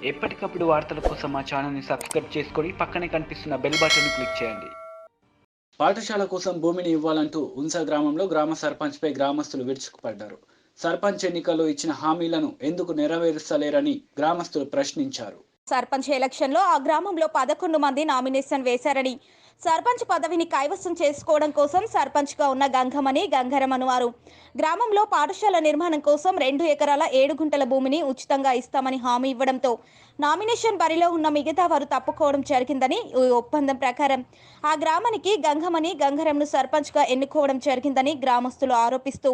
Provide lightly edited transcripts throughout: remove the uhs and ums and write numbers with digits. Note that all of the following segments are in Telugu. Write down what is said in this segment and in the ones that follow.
ఎప్పటికప్పుడు వార్తల కోసం మా ఛానల్ని సబ్స్క్రైబ్ చేసుకొని పక్కనే కనిపిస్తున్న బెల్ బటన్ క్లిక్ చేయండి. పాఠశాల కోసం భూమిని ఇవ్వాలంటూ ఉన్సా గ్రామంలో గ్రామ సర్పంచ్పై గ్రామస్తులు విరుచుకుపడ్డారు. సర్పంచ్ ఎన్నికల్లో ఇచ్చిన హామీలను ఎందుకు నెరవేర్చలేరని గ్రామస్తులు ప్రశ్నించారు. సర్పంచ్ ఎలక్షన్లో ఆ గ్రామంలో 11 మంది నామినేషన్ వేశారని, సర్పంచ్ పదవిని కైవసం చేసుకోవడం కోసం సర్పంచ్గా ఉన్న గంగమని గంగారం అనువారు గ్రామంలో పాఠశాల నిర్మాణం కోసం 2 ఎకరాల 7 గుంటల భూమిని ఉచితంగా ఇస్తామని హామీ ఇవ్వడంతో నామినేషన్ బరిలో ఉన్న మిగతా వారు తప్పుకోవడం జరిగిందని, ఈ ఒప్పందం ప్రకారం ఆ గ్రామానికి గంగమని గంగారంను సర్పంచ్గా ఎన్నుకోవడం జరిగిందని గ్రామస్తులు ఆరోపిస్తూ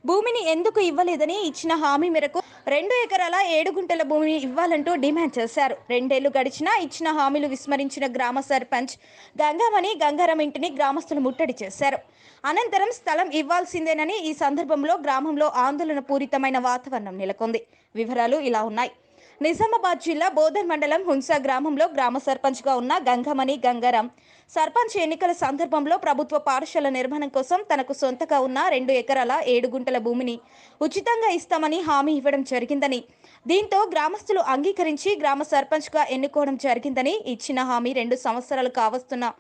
భూమిని ఎందుకు ఇవ్వలేదని, ఇచ్చిన హామీ మేరకు 2 ఎకరాల 7 గుంటల భూమిని ఇవ్వాలంటూ డిమాండ్ చేశారు. 2 ఏళ్లు గడిచినా ఇచ్చిన హామీలు విస్మరించిన గ్రామ సర్పంచ్ గంగామని గంగారం ఇంటిని గ్రామస్తులు ముట్టడి చేశారు. అనంతరం స్థలం ఇవ్వాల్సిందేనని, ఈ సందర్భంలో గ్రామంలో ఆందోళన పూరితమైన వాతావరణం నెలకొంది. వివరాలు ఇలా ఉన్నాయి. నిజామాబాద్ జిల్లా బోధన్ మండలం హున్సా గ్రామంలో గ్రామ సర్పంచ్గా ఉన్న గంగమని గంగారం సర్పంచ్ ఎన్నికల సందర్భంలో ప్రభుత్వ పాఠశాల నిర్మాణం కోసం తనకు సొంతగా ఉన్న 2 ఎకరాల 7 గుంటల భూమిని ఉచితంగా ఇస్తామని హామీ ఇవ్వడం జరిగిందని, దీంతో గ్రామస్తులు అంగీకరించి గ్రామ సర్పంచ్గా ఎన్నుకోవడం జరిగిందని, ఇచ్చిన హామీ 2 సంవత్సరాలు కావస్తున్నా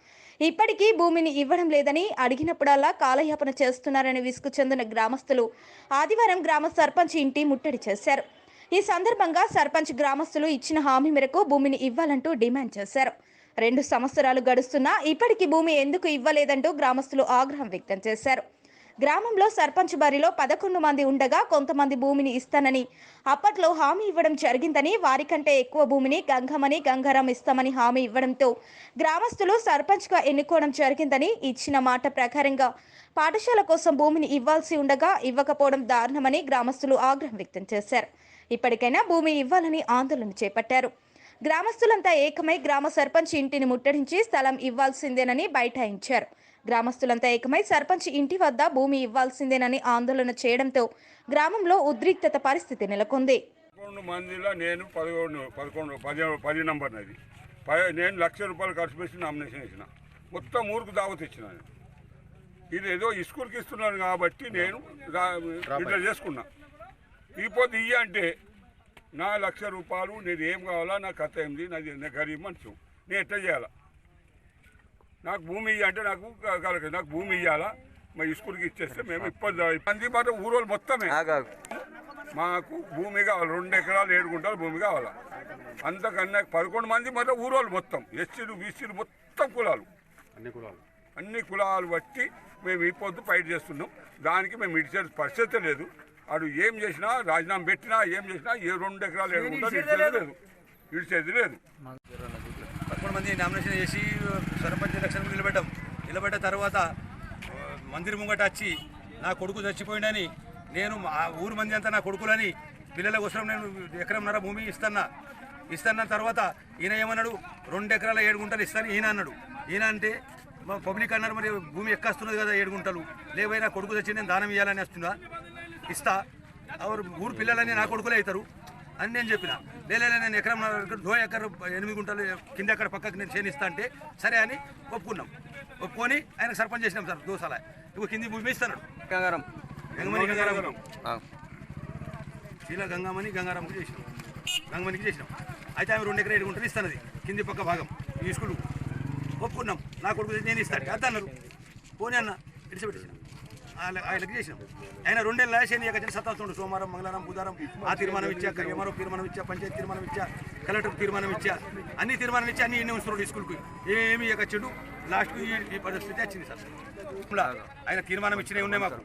ఇప్పటికీ భూమిని ఇవ్వడం లేదని, అడిగినప్పుడల్లా కాలయాపన చేస్తున్నారని విసుగు చెందిన గ్రామస్తులు ఆదివారం గ్రామ సర్పంచ్ ఇంటి ముట్టడి చేశారు. ఈ సందర్భంగా సర్పంచ్ గ్రామస్తులు ఇచ్చిన హామీ మేరకు భూమిని ఇవ్వాలంటూ డిమాండ్ చేశారు. 2 సంవత్సరాలు గడుస్తున్నా ఇప్పటికీ భూమి ఎందుకు ఇవ్వలేదంటూ గ్రామస్తులు ఆగ్రహం వ్యక్తం చేశారు. గ్రామంలో సర్పంచ్ బరిలో 11 మంది ఉండగా కొంతమంది భూమిని ఇస్తానని అప్పట్లో హామీ ఇవ్వడం జరిగిందని, వారికంటే ఎక్కువ భూమిని గంగమని గంగారం ఇస్తామని హామీ ఇవ్వడంతో గ్రామస్తులు సర్పంచ్గా ఎన్నుకోవడం జరిగిందని, ఇచ్చిన మాట ప్రకారంగా పాఠశాల కోసం భూమిని ఇవ్వాల్సి ఉండగా ఇవ్వకపోవడం దారుణమని గ్రామస్తులు ఆగ్రహం వ్యక్తం చేశారు. ఇప్పటికైనా భూమి ఇవ్వాలని ఆందోళన చేపట్టారు. గ్రామస్తులంతా ఏకమై గ్రామ సర్పంచ్ ఇంటిని ముట్టడించి స్థలం ఇవ్వాల్సిందేనని బైఠాయించారు. గ్రామస్తులంతా ఏకమై సర్పంచ్ ఇంటి వద్ద భూమి ఇవ్వాల్సిందేనని ఆందోళన చేయడంతో గ్రామంలో ఉద్రిక్తత పరిస్థితి నెలకొంది. 11 మందిలో నేను 10 నంబర్ నది నేను ₹1,00,000 ఖర్చు పెట్టి నామినేషన్ ఇచ్చిన, మొత్తం ఊరికి దావత్ ఇచ్చిన. ఇది ఏదో స్కూల్కి ఇస్తున్నాను కాబట్టి నేను ఇట్లా చేసుకున్నా. ఇపోతే ఇయ్య అంటే నా ₹1,00,000 నేను ఏం కావాలా, నాకు కథ ఏంది, నాకు గరీబ్ మనిషి, నేను ఎట్లా చేయాలా? నాకు భూమి ఇయ్య అంటే నాకు భూమి ఇవ్వాలా, మా స్కూల్కి ఇచ్చేస్తే మేము ఇప్పటి మాట ఊరోళ్ళు మొత్తమే మాకు భూమి కావాలి. 2 ఎకరాలు 7 గుంటలు భూమి కావాలా. అంతకన్నా 11 మంది మాట ఊరోళ్ళు మొత్తం, ఎస్సీలు బీసీలు మొత్తం కులాలు, అన్ని కులాలు బట్టి మేము ఈ పొద్దు ఫైట్ చేస్తున్నాం. దానికి మేము ఇడిచే పరిస్థితి లేదు. అడు ఏం చేసినా, రాజీనామా పెట్టినా, ఏం చేసినా 2 ఎకరాలు 7 గుంటలు ఇడిచేది లేదు. 11 మంది నామినేషన్ చేసి సర్పంచ్ ఎలక్షన్ నిలబడ్డ తర్వాత మందిర్ ముంగట వచ్చి నా కొడుకు చచ్చిపోయిందని, నేను ఊరు మంది అంతా నా కొడుకులని పిల్లల కోసం నేను 1.5 ఎకరం భూమి ఇస్తాన్న తర్వాత ఈయన ఏమన్నాడు, 2 ఎకరాల 7 గుంటలు ఇస్తాను ఈయన అన్నాడు. ఈయన అంటే మా పబ్లిక్ అన్నారు, మరి భూమి ఎక్కేస్తున్నది కదా 7 గుంటలు, లేవైనా కొడుకు తెచ్చి నేను దానం ఇవ్వాలని వస్తున్నా, ఇస్తా, ఊరు పిల్లలని నా కొడుకులే అవుతారు అని నేను చెప్పిన. లేదా నేను 1 ఎకరం 8 గుంటలు కింద అక్కడ పక్కకి నేను చేనిస్తా అంటే సరే అని ఒప్పుకొని ఆయన సర్పంచ్ చేసినాం సార్. దోసాల ఇప్పుడు కింది భూమి ఇస్తున్నాడు గంగమని గంగారంకి చేసినాం. అయితే ఆమె 2 ఎకరాల 7 గుంటలు ఇస్తున్నది కింది పక్క భాగం ఈ స్కూల్. ఒప్పుకున్నాం, నా కొడుకు నేను ఇస్తాను అద్ద అన్నారు. పోనీ అన్న ఇడిచిపెట్టేసినాం, ఆయనకి చేసినాం. ఆయన 2 ఏళ్ళ శని ఏకజన సత్తాస్తుండు. సోమవారం మంగళవారం బుధవారం ఆ తీర్మానం ఇచ్చా, ఎంఆర్ఓ తీర్మానం ఇచ్చా, పంచాయతీ తీర్మానం ఇచ్చా, కలెక్టర్ తీర్మానం ఇచ్చా, అన్ని తీర్మానం ఇచ్చి అన్ని ఉంచుతున్నాడు స్కూల్కి. ఏమి ఎక్కచ్చిండు. లాస్ట్కి ఈ పరిస్థితి వచ్చింది సార్. ఆయన తీర్మానం ఇచ్చినవి ఉన్నాయి మాకు.